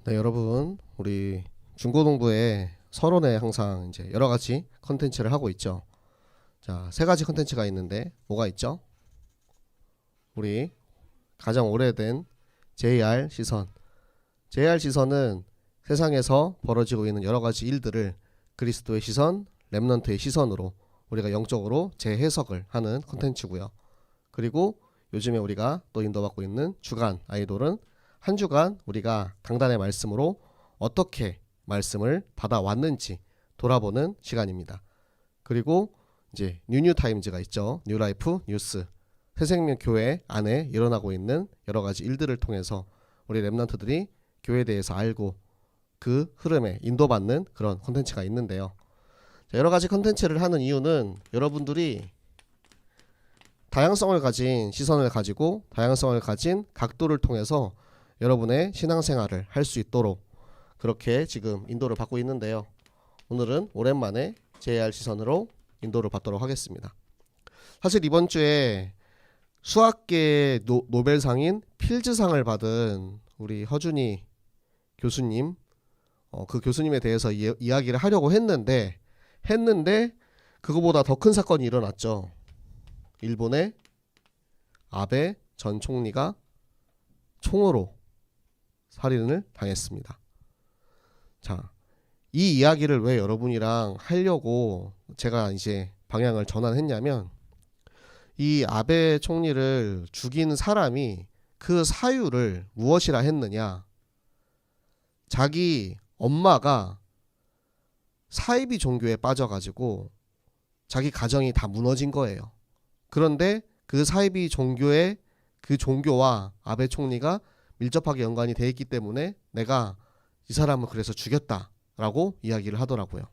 네, 여러분, 우리 중고등부에 서론에 항상 이제 여러 가지 컨텐츠를 하고 있죠. 자, 세 가지 컨텐츠가 있는데 뭐가 있죠? 우리 가장 오래된 JR 시선. JR 시선은 세상에서 벌어지고 있는 여러 가지 일들을 그리스도의 시선, 렘넌트의 시선으로 우리가 영적으로 재해석을 하는 컨텐츠고요. 그리고 요즘에 우리가 또 인도받고 있는 주간 아이돌은 한 주간 우리가 강단의 말씀으로 어떻게 말씀을 받아왔는지 돌아보는 시간입니다. 그리고 이제 뉴타임즈가 있죠. 뉴라이프 뉴스. 새생명 교회 안에 일어나고 있는 여러 가지 일들을 통해서 우리 렘넌트들이 교회에 대해서 알고 그 흐름에 인도받는 그런 콘텐츠가 있는데요. 여러 가지 콘텐츠를 하는 이유는 여러분들이 다양성을 가진 시선을 가지고 다양성을 가진 각도를 통해서 여러분의 신앙생활을 할 수 있도록 그렇게 지금 인도를 받고 있는데요. 오늘은 오랜만에 JR 시선으로 인도를 받도록 하겠습니다. 사실 이번 주에 수학계 노벨상인 필즈상을 받은 우리 허준이 교수님, 그 교수님에 대해서 이야기를 하려고 했는데 그거보다 더 큰 사건이 일어났죠. 일본의 아베 전 총리가 총으로 살인을 당했습니다. 자, 이 이야기를 왜 여러분이랑 하려고 제가 이제 방향을 전환했냐면, 이 아베 총리를 죽인 사람이 그 사유를 무엇이라 했느냐, 자기 엄마가 사이비 종교에 빠져가지고 자기 가정이 다 무너진 거예요. 그런데 그 사이비 종교의 그 종교와 아베 총리가 밀접하게 연관이 돼 있기 때문에 내가 이 사람을 그래서 죽였다라고 이야기를 하더라고요.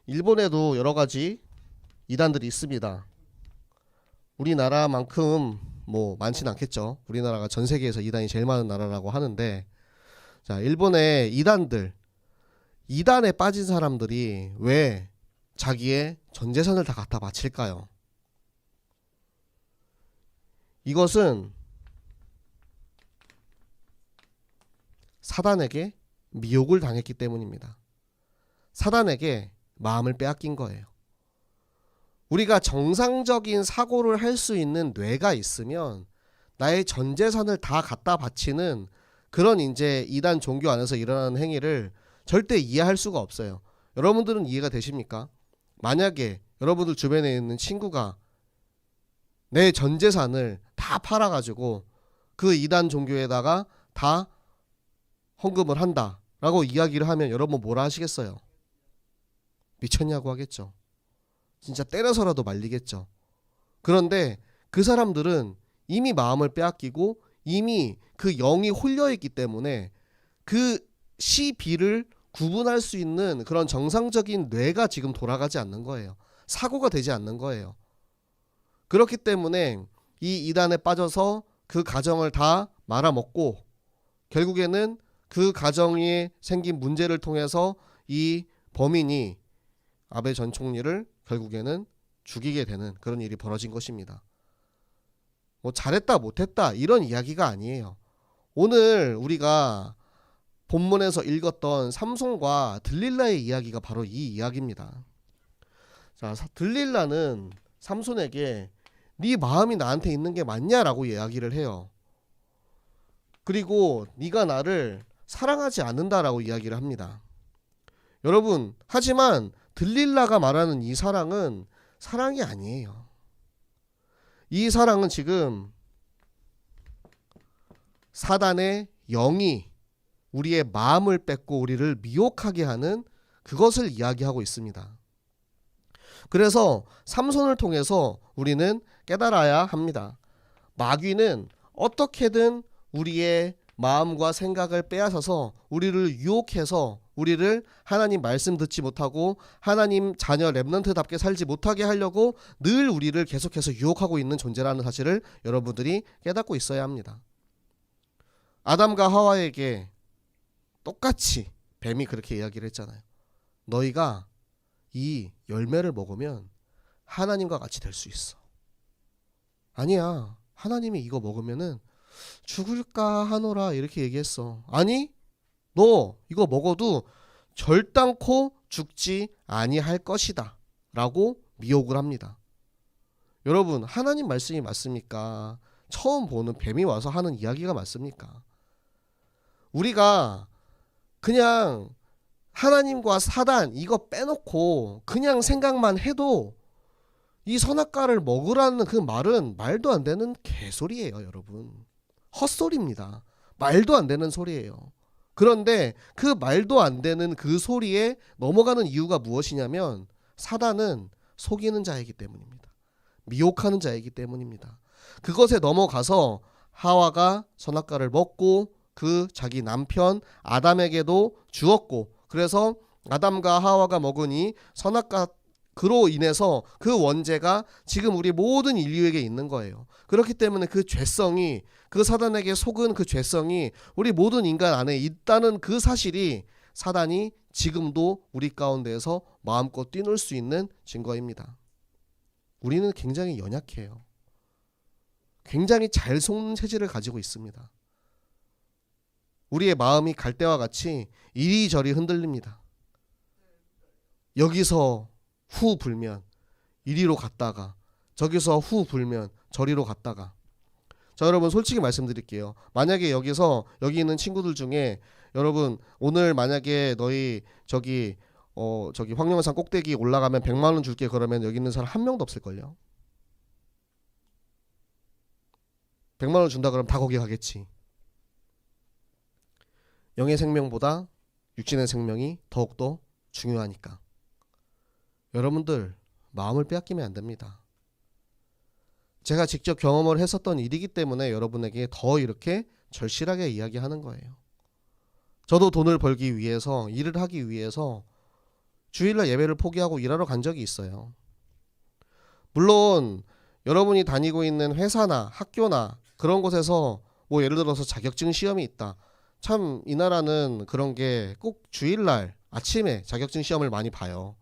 일본에도 여러 가지 이단들이 있습니다. 우리나라만큼 뭐 많진 않겠죠. 우리나라가 전 세계에서 이단이 제일 많은 나라라고 하는데, 자, 일본의 이단에 빠진 사람들이 왜 자기의 전 재산을 다 갖다 바칠까요? 이것은 사단에게 미혹을 당했기 때문입니다. 사단에게 마음을 빼앗긴 거예요. 우리가 정상적인 사고를 할 수 있는 뇌가 있으면 나의 전 재산을 다 갖다 바치는 그런 이제 이단 종교 안에서 일어나는 행위를 절대 이해할 수가 없어요. 여러분들은 이해가 되십니까? 만약에 여러분들 주변에 있는 친구가 내 전 재산을 다 팔아가지고 그 이단 종교에다가 다 헌금을 한다 라고 이야기를 하면 여러분 뭐라 하시겠어요? 미쳤냐고 하겠죠. 진짜 때려서라도 말리겠죠. 그런데 그 사람들은 이미 마음을 빼앗기고 이미 그 영이 홀려있기 때문에 그 시비를 구분할 수 있는 그런 정상적인 뇌가 지금 돌아가지 않는 거예요. 사고가 되지 않는 거예요. 그렇기 때문에 이 이단에 빠져서 그 가정을 다 말아먹고 결국에는 그 가정에 생긴 문제를 통해서 이 범인이 아베 전 총리를 결국에는 죽이게 되는 그런 일이 벌어진 것입니다. 뭐 잘했다 못했다 이런 이야기가 아니에요. 오늘 우리가 본문에서 읽었던 삼손과 들릴라의 이야기가 바로 이 이야기입니다. 자, 들릴라는 삼손에게 네 마음이 나한테 있는 게 맞냐라고 이야기를 해요. 그리고 네가 나를 사랑하지 않는다라고 이야기를 합니다. 여러분, 하지만 들릴라가 말하는 이 사랑은 사랑이 아니에요. 이 사랑은 지금 사단의 영이 우리의 마음을 뺏고 우리를 미혹하게 하는 그것을 이야기하고 있습니다. 그래서 삼손을 통해서 우리는 깨달아야 합니다. 마귀는 어떻게든 우리의 마음과 생각을 빼앗아서 우리를 유혹해서 우리를 하나님 말씀 듣지 못하고 하나님 자녀 렘넌트답게 살지 못하게 하려고 늘 우리를 계속해서 유혹하고 있는 존재라는 사실을 여러분들이 깨닫고 있어야 합니다. 아담과 하와에게 똑같이 뱀이 그렇게 이야기를 했잖아요. 너희가 이 열매를 먹으면 하나님과 같이 될 수 있어. 아니야. 하나님이 이거 먹으면은 죽을까 하노라 이렇게 얘기했어. 아니, 너 이거 먹어도 절단코 죽지 아니할 것이다 라고 미혹을 합니다. 여러분, 하나님 말씀이 맞습니까? 처음 보는 뱀이 와서 하는 이야기가 맞습니까? 우리가 그냥 하나님과 사단 이거 빼놓고 그냥 생각만 해도 이 선악과를 먹으라는 그 말은 말도 안 되는 개소리예요, 여러분. 헛소리입니다. 말도 안 되는 소리예요. 그런데 그 말도 안 되는 그 소리에 넘어가는 이유가 무엇이냐면 사단은 속이는 자이기 때문입니다. 미혹하는 자이기 때문입니다. 그것에 넘어가서 하와가 선악과를 먹고 그 자기 남편 아담에게도 주었고, 그래서 아담과 하와가 먹으니 선악과 그로 인해서 그 원죄가 지금 우리 모든 인류에게 있는 거예요. 그렇기 때문에 그 죄성이, 그 사단에게 속은 그 죄성이 우리 모든 인간 안에 있다는 그 사실이 사단이 지금도 우리 가운데에서 마음껏 뛰놀 수 있는 증거입니다. 우리는 굉장히 연약해요. 굉장히 잘 속는 체질을 가지고 있습니다. 우리의 마음이 갈대와 같이 이리저리 흔들립니다. 여기서 후 불면 이리로 갔다가, 저기서 후 불면 저리로 갔다가. 자, 여러분 솔직히 말씀드릴게요. 만약에 여기 있는 친구들 중에 여러분 오늘 만약에 너희 저기 황령산 꼭대기 올라가면 100만 원 줄게 그러면 여기 있는 사람 한 명도 없을걸요. 100만 원 준다 그러면 다 거기 가겠지. 영의 생명보다 육신의 생명이 더욱더 중요하니까. 여러분들 마음을 빼앗기면 안 됩니다. 제가 직접 경험을 했었던 일이기 때문에 여러분에게 더 이렇게 절실하게 이야기하는 거예요. 저도 돈을 벌기 위해서, 일을 하기 위해서 주일날 예배를 포기하고 일하러 간 적이 있어요. 물론 여러분이 다니고 있는 회사나 학교나 그런 곳에서 뭐 예를 들어서 자격증 시험이 있다. 참 이 나라는 그런 게 꼭 주일날 아침에 자격증 시험을 많이 봐요.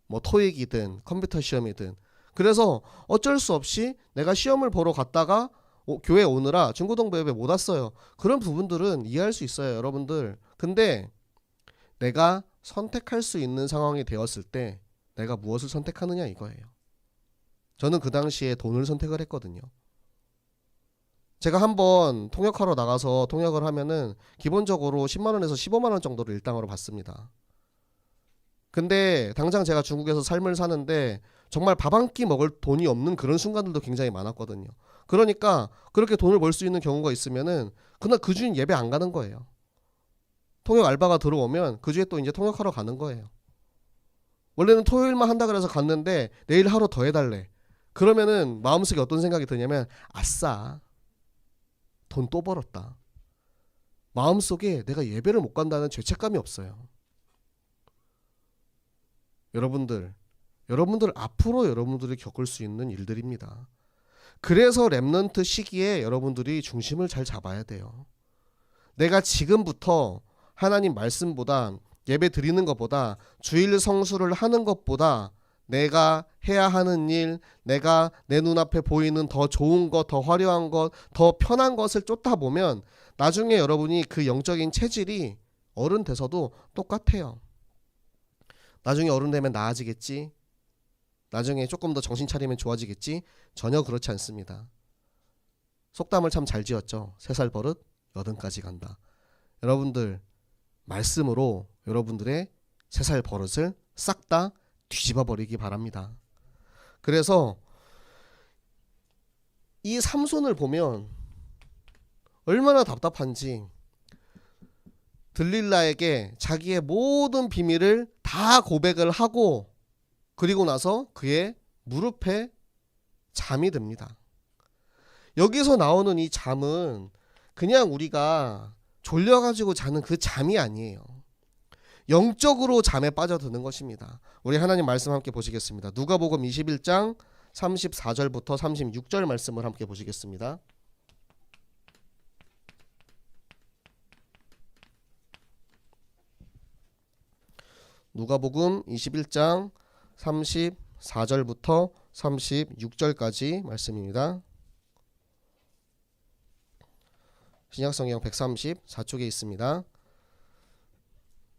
뭐 토익이든 컴퓨터 시험이든. 그래서 어쩔 수 없이 내가 시험을 보러 갔다가 교회 오느라 중고등부 예배 못 왔어요. 그런 부분들은 이해할 수 있어요, 여러분들. 근데 내가 선택할 수 있는 상황이 되었을 때 내가 무엇을 선택하느냐 이거예요. 저는 그 당시에 돈을 선택을 했거든요. 제가 한번 통역하러 나가서 통역을 하면은 기본적으로 10만원에서 15만원 정도를 일당으로 받습니다. 근데 당장 제가 중국에서 삶을 사는데 정말 밥 한 끼 먹을 돈이 없는 그런 순간들도 굉장히 많았거든요. 그러니까 그렇게 돈을 벌 수 있는 경우가 있으면은 그날 그 주인 예배 안 가는 거예요. 통역 알바가 들어오면 그 주에 또 이제 통역하러 가는 거예요. 원래는 토요일만 한다 그래서 갔는데 내일 하루 더 해달래. 그러면은 마음속에 어떤 생각이 드냐면 아싸, 돈 또 벌었다. 마음속에 내가 예배를 못 간다는 죄책감이 없어요. 여러분들 앞으로 여러분들이 겪을 수 있는 일들입니다. 그래서 렘넌트 시기에 여러분들이 중심을 잘 잡아야 돼요. 내가 지금부터 하나님 말씀보다, 예배 드리는 것보다, 주일 성수를 하는 것보다 내가 해야 하는 일, 내가 내 눈앞에 보이는 더 좋은 것, 더 화려한 것, 더 편한 것을 쫓다 보면 나중에 여러분이 그 영적인 체질이 어른 돼서도 똑같아요. 나중에 어른 되면 나아지겠지, 나중에 조금 더 정신 차리면 좋아지겠지. 전혀 그렇지 않습니다. 속담을 참 잘 지었죠. 3살 버릇 80까지 간다. 여러분들 말씀으로 여러분들의 3살 버릇을 싹 다 뒤집어 버리기 바랍니다. 그래서 이 삼손을 보면 얼마나 답답한지 들릴라에게 자기의 모든 비밀을 다 고백을 하고 그리고 나서 그의 무릎에 잠이 듭니다. 여기서 나오는 이 잠은 그냥 우리가 졸려가지고 자는 그 잠이 아니에요. 영적으로 잠에 빠져드는 것입니다. 우리 하나님 말씀 함께 보시겠습니다. 누가복음 21장 34절부터 36절 말씀을 함께 보시겠습니다. 누가복음 21장 34절부터 36절까지 말씀입니다. 신약성경 134쪽에 있습니다.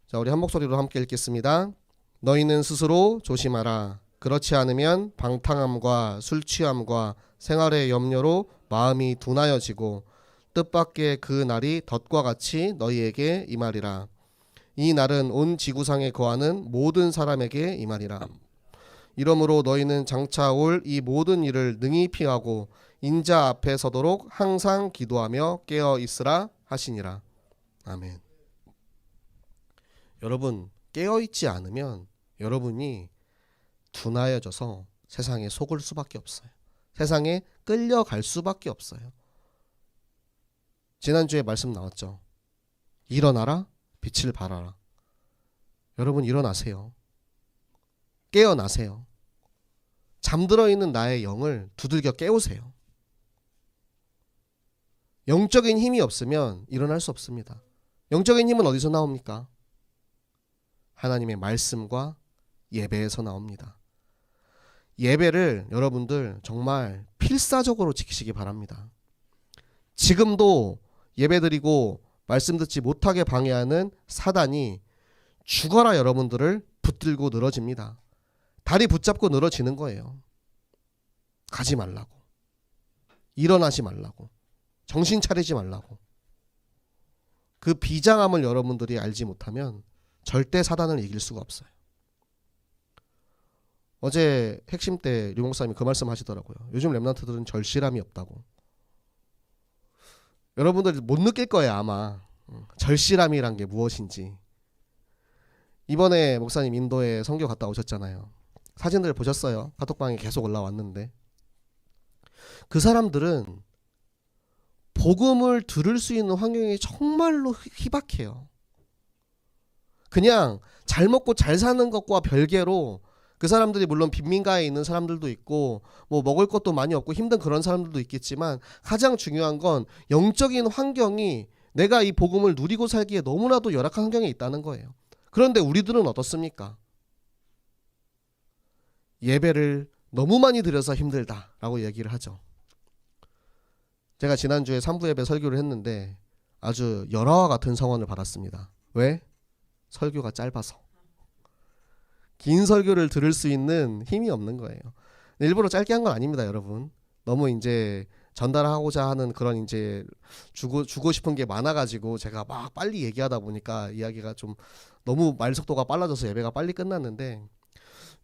자, 우리 한 목소리로 함께 읽겠습니다. 너희는 스스로 조심하라. 그렇지 않으면 방탕함과 술취함과 생활의 염려로 마음이 둔하여지고 뜻밖의 그 날이 덫과 같이 너희에게 임하리라. 이 날은 온 지구상에 거하는 모든 사람에게 임하리라. 이러므로 너희는 장차 올 이 모든 일을 능히 피하고 인자 앞에 서도록 항상 기도하며 깨어 있으라 하시니라. 아멘. 여러분, 깨어 있지 않으면 여러분이 둔하여져서 세상에 속을 수밖에 없어요. 세상에 끌려갈 수밖에 없어요. 지난주에 말씀 나왔죠. 일어나라, 빛을 발하라. 여러분 일어나세요. 깨어나세요. 잠들어 있는 나의 영을 두들겨 깨우세요. 영적인 힘이 없으면 일어날 수 없습니다. 영적인 힘은 어디서 나옵니까? 하나님의 말씀과 예배에서 나옵니다. 예배를 여러분들 정말 필사적으로 지키시기 바랍니다. 지금도 예배드리고 말씀 듣지 못하게 방해하는 사단이 죽어라 여러분들을 붙들고 늘어집니다. 다리 붙잡고 늘어지는 거예요. 가지 말라고. 일어나지 말라고. 정신 차리지 말라고. 그 비장함을 여러분들이 알지 못하면 절대 사단을 이길 수가 없어요. 어제 핵심 때 류 목사님이 그 말씀 하시더라고요. 요즘 랩런트들은 절실함이 없다고. 여러분들이 못 느낄 거예요 아마. 절실함이란 게 무엇인지. 이번에 목사님 인도에 선교 갔다 오셨잖아요. 사진들 보셨어요? 카톡방에 계속 올라왔는데 그 사람들은 복음을 들을 수 있는 환경이 정말로 희박해요. 그냥 잘 먹고 잘 사는 것과 별개로 그 사람들이 물론 빈민가에 있는 사람들도 있고 뭐 먹을 것도 많이 없고 힘든 그런 사람들도 있겠지만 가장 중요한 건 영적인 환경이 내가 이 복음을 누리고 살기에 너무나도 열악한 환경에 있다는 거예요. 그런데 우리들은 어떻습니까? 예배를 너무 많이 드려서 힘들다라고 얘기를 하죠. 제가 지난주에 3부 예배 설교를 했는데 아주 열화와 같은 성원을 받았습니다. 왜? 설교가 짧아서. 긴 설교를 들을 수 있는 힘이 없는 거예요. 일부러 짧게 한 건 아닙니다, 여러분. 너무 이제 전달하고자 하는 그런 이제 주고 싶은 게 많아가지고 제가 막 빨리 얘기하다 보니까 이야기가 좀 너무 말 속도가 빨라져서 예배가 빨리 끝났는데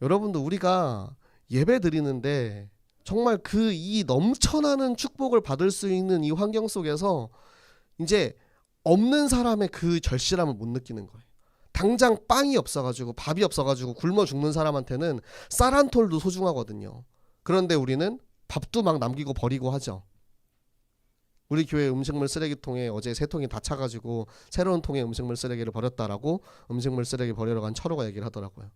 여러분도 우리가 예배 드리는데 정말 그 이 넘쳐나는 축복을 받을 수 있는 이 환경 속에서 이제 없는 사람의 그 절실함을 못 느끼는 거예요. 당장 빵이 없어가지고 밥이 없어가지고 굶어 죽는 사람한테는 쌀 한 톨도 소중하거든요. 그런데 우리는 밥도 막 남기고 버리고 하죠. 우리 교회 음식물 쓰레기통에 어제 3통이 다 차가지고 새로운 통에 음식물 쓰레기를 버렸다라고 음식물 쓰레기 버리러 간 철호가 얘기를 하더라고요.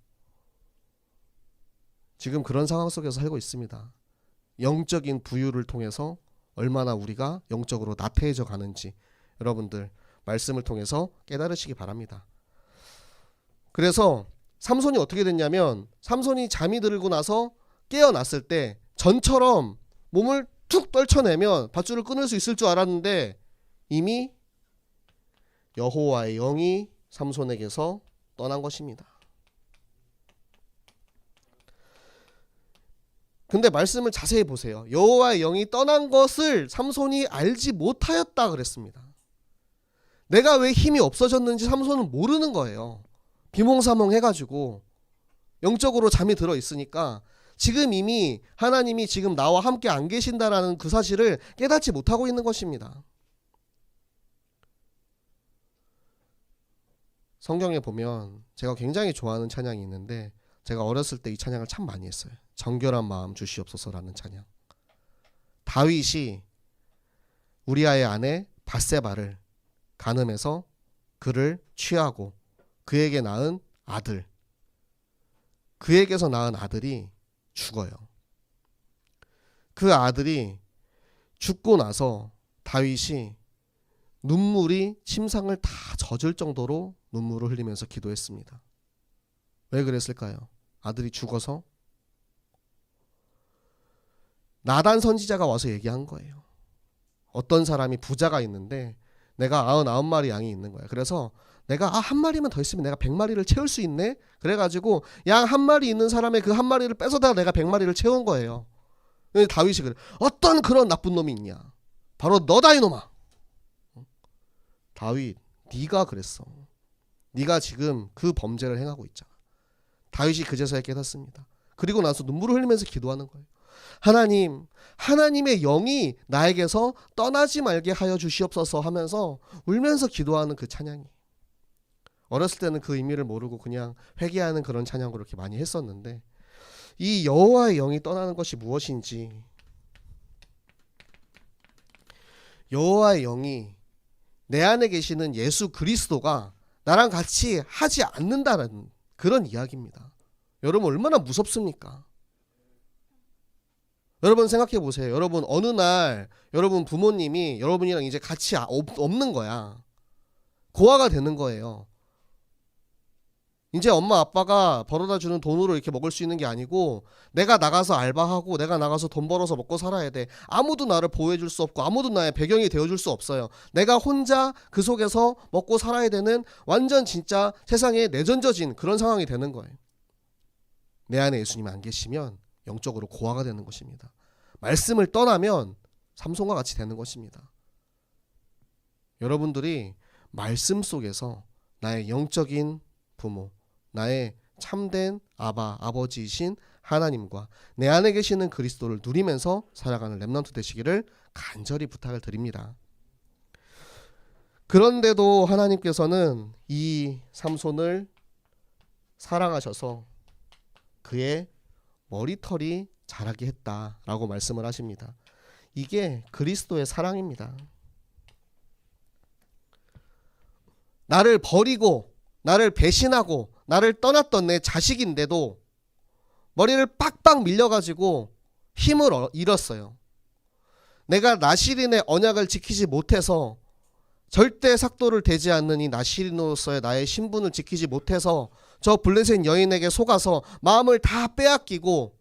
지금 그런 상황 속에서 살고 있습니다. 영적인 부유를 통해서 얼마나 우리가 영적으로 나태해져 가는지 여러분들 말씀을 통해서 깨달으시기 바랍니다. 그래서 삼손이 어떻게 됐냐면 삼손이 잠이 들고 나서 깨어났을 때 전처럼 몸을 툭 떨쳐내면 밧줄을 끊을 수 있을 줄 알았는데 이미 여호와의 영이 삼손에게서 떠난 것입니다. 근데 말씀을 자세히 보세요. 여호와의 영이 떠난 것을 삼손이 알지 못하였다 그랬습니다. 내가 왜 힘이 없어졌는지 삼손은 모르는 거예요. 비몽사몽 해가지고 영적으로 잠이 들어 있으니까 지금 이미 하나님이 지금 나와 함께 안 계신다라는 그 사실을 깨닫지 못하고 있는 것입니다. 성경에 보면 제가 굉장히 좋아하는 찬양이 있는데 제가 어렸을 때 이 찬양을 참 많이 했어요. 정결한 마음 주시옵소서라는 찬양. 다윗이 우리아의 아내 밧세바를 간음해서 그를 취하고 그에게 낳은 아들, 그에게서 낳은 아들이 죽어요. 그 아들이 죽고 나서 다윗이 눈물이 침상을 다 젖을 정도로 눈물을 흘리면서 기도했습니다. 왜 그랬을까요? 아들이 죽어서? 나단 선지자가 와서 얘기한 거예요. 어떤 사람이 부자가 있는데 내가 99마리 양이 있는 거야. 그래서 내가 한 마리만 더 있으면 내가 100마리를 채울 수 있네. 그래가지고 양 한 마리 있는 사람의 그 한 마리를 뺏어다가 내가 100마리를 채운 거예요. 다윗이 그래. 어떤 그런 나쁜 놈이 있냐. 바로 너다 이놈아. 다윗, 네가 그랬어. 네가 지금 그 범죄를 행하고 있잖아. 다윗이 그제서야 깨닫습니다. 그리고 나서 눈물을 흘리면서 기도하는 거예요. 하나님, 하나님의 영이 나에게서 떠나지 말게 하여 주시옵소서 하면서 울면서 기도하는 그 찬양이. 어렸을 때는 그 의미를 모르고 그냥 회개하는 그런 찬양으로 이렇게 많이 했었는데, 이 여호와의 영이 떠나는 것이 무엇인지, 여호와의 영이 내 안에 계시는 예수 그리스도가 나랑 같이 하지 않는다는 그런 이야기입니다. 여러분 얼마나 무섭습니까? 여러분 생각해 보세요. 여러분 어느 날 여러분 부모님이 여러분이랑 이제 같이 없는 거야. 고아가 되는 거예요. 이제 엄마 아빠가 벌어다 주는 돈으로 이렇게 먹을 수 있는 게 아니고 내가 나가서 알바하고 내가 나가서 돈 벌어서 먹고 살아야 돼. 아무도 나를 보호해 줄 수 없고 아무도 나의 배경이 되어 줄 수 없어요. 내가 혼자 그 속에서 먹고 살아야 되는 완전 진짜 세상에 내던져진 그런 상황이 되는 거예요. 내 안에 예수님이 안 계시면 영적으로 고아가 되는 것입니다. 말씀을 떠나면 삼손과 같이 되는 것입니다. 여러분들이 말씀 속에서 나의 영적인 부모, 나의 참된 아버지이신 하나님과 내 안에 계시는 그리스도를 누리면서 살아가는 렘넌트 되시기를 간절히 부탁을 드립니다. 그런데도 하나님께서는 이 삼손을 사랑하셔서 그의 머리털이 자라게 했다라고 말씀을 하십니다. 이게 그리스도의 사랑입니다. 나를 버리고 나를 배신하고 나를 떠났던 내 자식인데도 머리를 빡빡 밀려가지고 힘을 잃었어요. 내가 나시린의 언약을 지키지 못해서 절대 삭도를 대지 않는 이 나시린으로서의 나의 신분을 지키지 못해서 저 블레셋 여인에게 속아서 마음을 다 빼앗기고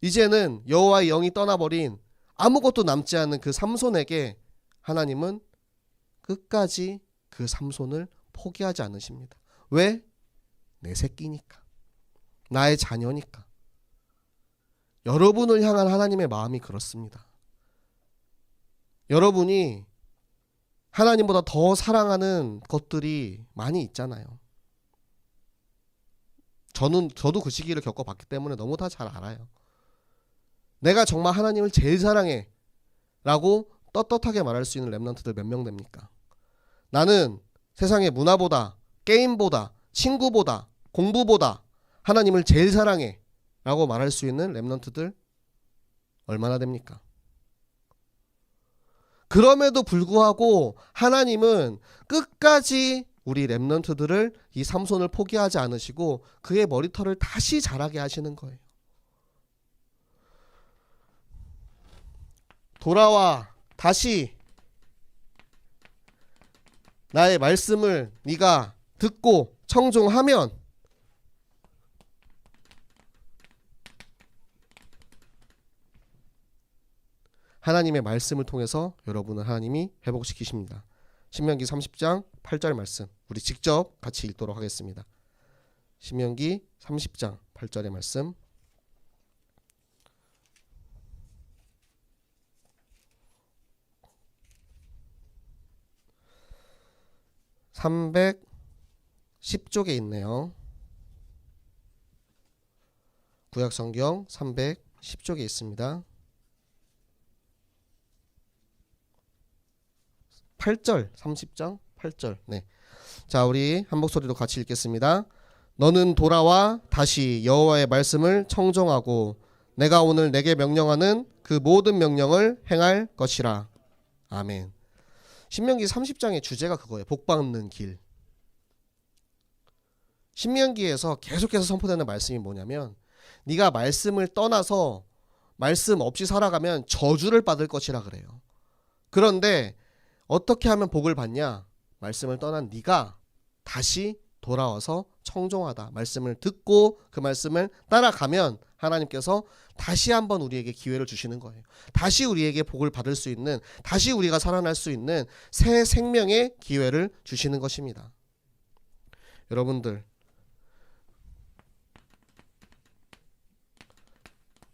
이제는 여호와의 영이 떠나버린 아무것도 남지 않은 그 삼손에게 하나님은 끝까지 그 삼손을 포기하지 않으십니다. 왜? 내 새끼니까. 나의 자녀니까. 여러분을 향한 하나님의 마음이 그렇습니다. 여러분이 하나님보다 더 사랑하는 것들이 많이 있잖아요. 저도 그 시기를 겪어봤기 때문에 너무 다 잘 알아요. 내가 정말 하나님을 제일 사랑해 라고 떳떳하게 말할 수 있는 렘넌트들 몇 명 됩니까? 나는 세상의 문화보다 게임보다 친구보다 공부보다 하나님을 제일 사랑해 라고 말할 수 있는 렘넌트들 얼마나 됩니까? 그럼에도 불구하고 하나님은 끝까지 우리 렘넌트들을 이 삼손을 포기하지 않으시고 그의 머리털을 다시 자라게 하시는 거예요. 돌아와 다시 나의 말씀을 네가 듣고 청종하면 하나님의 말씀을 통해서 여러분을 하나님이 회복시키십니다. 신명기 30장 8절 말씀 우리 직접 같이 읽도록 하겠습니다. 신명기 30장 8절의 말씀 310쪽에 있네요. 구약성경 310쪽에 있습니다. 8절 30장 8절 네. 자 우리 한 목소리로 같이 읽겠습니다. 너는 돌아와 다시 여호와의 말씀을 청종하고 내가 오늘 내게 명령하는 그 모든 명령을 행할 것이라. 아멘. 신명기 30장의 주제가 그거예요. 복받는 길. 신명기에서 계속해서 선포되는 말씀이 뭐냐면 네가 말씀을 떠나서 말씀 없이 살아가면 저주를 받을 것이라 그래요. 그런데 어떻게 하면 복을 받냐? 말씀을 떠난 네가 다시 돌아와서 청종하다. 말씀을 듣고 그 말씀을 따라가면 하나님께서 다시 한번 우리에게 기회를 주시는 거예요. 다시 우리에게 복을 받을 수 있는, 다시 우리가 살아날 수 있는 새 생명의 기회를 주시는 것입니다.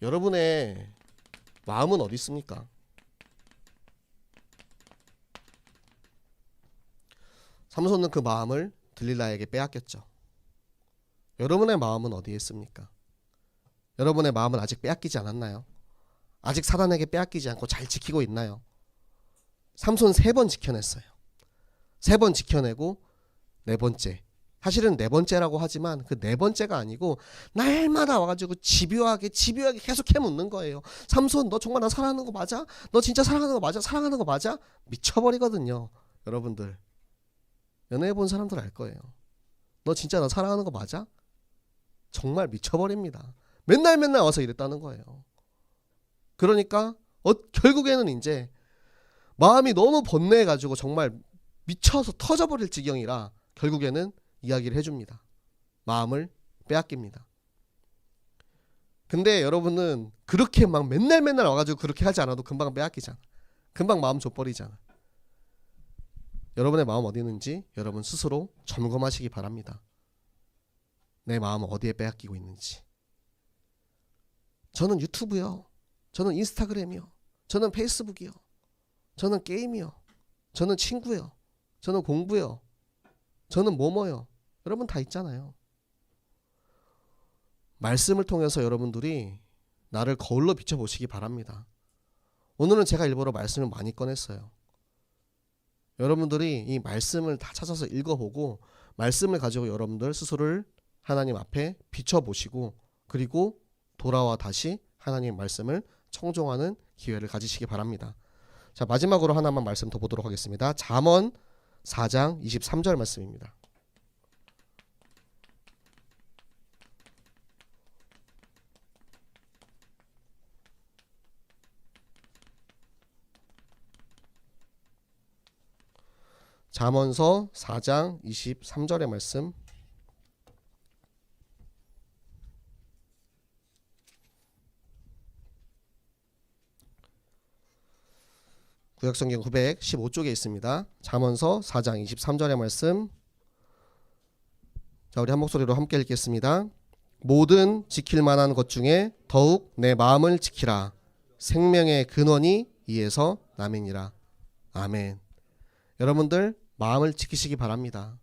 여러분의 마음은 어디 있습니까? 삼손은 그 마음을 들릴라에게 빼앗겼죠. 여러분의 마음은 어디에 있습니까? 여러분의 마음은 아직 빼앗기지 않았나요? 아직 사단에게 빼앗기지 않고 잘 지키고 있나요? 삼손 3번 지켜냈어요. 3번 지켜내고 4번째. 사실은 4번째라고 하지만 그 4번째가 아니고 날마다 와가지고 집요하게 계속 캐묻는 거예요. 삼손, 너 정말 나 사랑하는 거 맞아? 너 진짜 사랑하는 거 맞아? 사랑하는 거 맞아? 미쳐버리거든요. 여러분들 연애해본 사람들 알 거예요. 너 진짜 나 사랑하는 거 맞아? 정말 미쳐버립니다. 맨날 와서 이랬다는 거예요. 그러니까 결국에는 이제 마음이 너무 번뇌해가지고 정말 미쳐서 터져버릴 지경이라 결국에는 이야기를 해줍니다. 마음을 빼앗깁니다. 근데 여러분은 그렇게 막 맨날 와가지고 그렇게 하지 않아도 금방 빼앗기잖아. 금방 마음 줘버리잖아. 여러분의 마음 어디 있는지 여러분 스스로 점검하시기 바랍니다. 내 마음은 어디에 빼앗기고 있는지. 저는 유튜브요. 저는 인스타그램이요. 저는 페이스북이요. 저는 게임이요. 저는 친구요. 저는 공부요. 저는 뭐뭐요. 여러분 다 있잖아요. 말씀을 통해서 여러분들이 나를 거울로 비춰보시기 바랍니다. 오늘은 제가 일부러 말씀을 많이 꺼냈어요. 여러분들이 이 말씀을 다 찾아서 읽어보고 말씀을 가지고 여러분들 스스로를 하나님 앞에 비춰보시고 그리고 돌아와 다시 하나님의 말씀을 청종하는 기회를 가지시기 바랍니다. 자, 마지막으로 하나만 말씀 더 보도록 하겠습니다. 잠언 4장 23절 말씀입니다. 잠언서 4장 23절의 말씀. 구약성경 915쪽에 있습니다. 잠언서 4장 23절의 말씀. 자, 우리 한 목소리로 함께 읽겠습니다. 모든 지킬 만한 것 중에 더욱 내 마음을 지키라. 생명의 근원이 이에서 남이니라. 아멘. 여러분들 마음을 지키시기 바랍니다.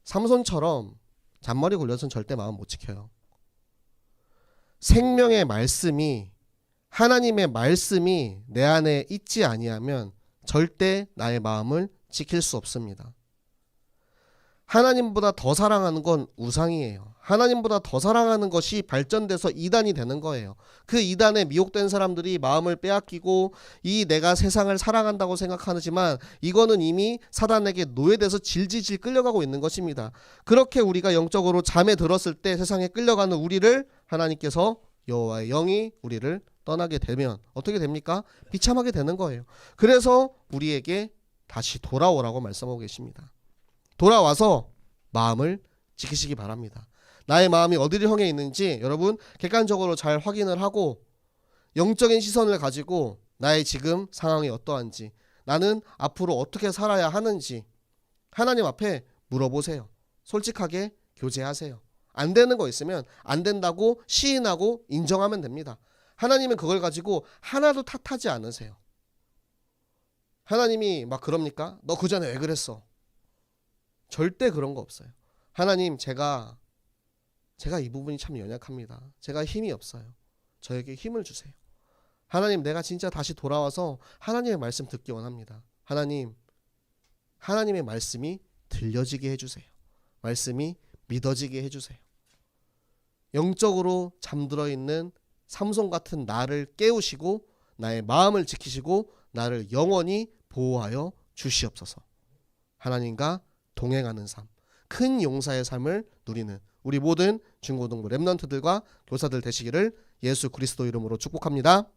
삼손처럼 잔머리 굴려서는 절대 마음 못 지켜요. 생명의 말씀이, 하나님의 말씀이 내 안에 있지 아니하면 절대 나의 마음을 지킬 수 없습니다. 하나님보다 더 사랑하는 건 우상이에요. 하나님보다 더 사랑하는 것이 발전돼서 이단이 되는 거예요. 그 이단에 미혹된 사람들이 마음을 빼앗기고 이 내가 세상을 사랑한다고 생각하지만 이거는 이미 사단에게 노예돼서 질질질 끌려가고 있는 것입니다. 그렇게 우리가 영적으로 잠에 들었을 때 세상에 끌려가는 우리를 하나님께서 여호와의 영이 우리를 떠나게 되면 어떻게 됩니까? 비참하게 되는 거예요. 그래서 우리에게 다시 돌아오라고 말씀하고 계십니다. 돌아와서 마음을 지키시기 바랍니다. 나의 마음이 어디를 향해 있는지 여러분 객관적으로 잘 확인을 하고 영적인 시선을 가지고 나의 지금 상황이 어떠한지, 나는 앞으로 어떻게 살아야 하는지 하나님 앞에 물어보세요. 솔직하게 교제하세요. 안 되는 거 있으면 안 된다고 시인하고 인정하면 됩니다. 하나님은 그걸 가지고 하나도 탓하지 않으세요. 하나님이 막 그럽니까? 너 그 전에 왜 그랬어? 절대 그런 거 없어요. 하나님, 제가 이 부분이 참 연약합니다. 제가 힘이 없어요. 저에게 힘을 주세요. 하나님, 내가 진짜 다시 돌아와서 하나님의 말씀 듣기 원합니다. 하나님, 하나님의 말씀이 들려지게 해주세요. 말씀이 믿어지게 해주세요. 영적으로 잠들어 있는 삼손 같은 나를 깨우시고 나의 마음을 지키시고 나를 영원히 보호하여 주시옵소서. 하나님과 동행하는 삶, 큰 용사의 삶을 누리는 우리 모든 중고등부 랩런트들과 교사들 되시기를 예수 그리스도 이름으로 축복합니다.